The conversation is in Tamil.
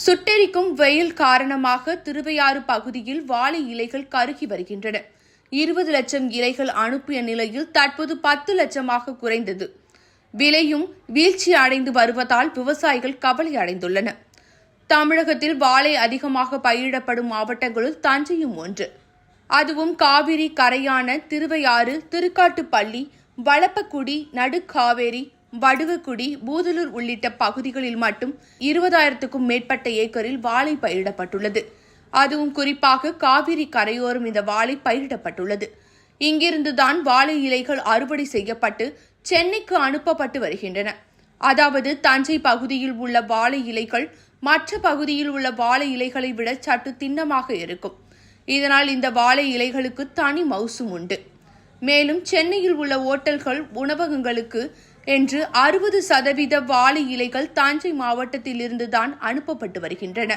சுட்டெரிக்கும் வெயில் காரணமாக திருவையாறு பகுதியில் வாழை இலைகள் கருகி வருகின்றன. 20 லட்சம் இலைகள் அனுப்பிய நிலையில் தற்போது 10 லட்சமாக குறைந்தது. விலையும் வீழ்ச்சி அடைந்து வருவதால் விவசாயிகள் கவலை அடைந்துள்ளனர். தமிழகத்தில் வாழை அதிகமாக பயிரிடப்படும் மாவட்டங்களுள் தஞ்சையும் ஒன்று. அதுவும் காவிரி கரையான திருவையாறு, திருக்காட்டுப்பள்ளி, வளப்பக்குடி, நடுக்காவேரி, வடுவக்குடி, பூதலூர் உள்ளிட்ட பகுதிகளில் மட்டும் 20,000க்கும் மேற்பட்ட ஏக்கரில் வாழை பயிரிடப்பட்டுள்ளது. அதுவும் குறிப்பாக காவிரி கரையோரம் இந்த வாழை பயிரிடப்பட்டுள்ளது. இங்கிருந்துதான் வாழை இலைகள் அறுவடை செய்யப்பட்டு சென்னைக்கு அனுப்பப்பட்டு வருகின்றன. அதாவது தஞ்சை பகுதியில் உள்ள வாழை இலைகள் மற்ற பகுதியில் உள்ள வாழை இலைகளை விட சற்று திண்ணமாக இருக்கும். இதனால் இந்த வாழை இலைகளுக்கு தனி மவுசும் உண்டு. மேலும் சென்னையில் உள்ள ஓட்டல்கள், உணவகங்களுக்கு என்று 60% வாழை இலைகள் தஞ்சை மாவட்டத்தில் இருந்துதான் அனுப்பப்பட்டு வருகின்றன.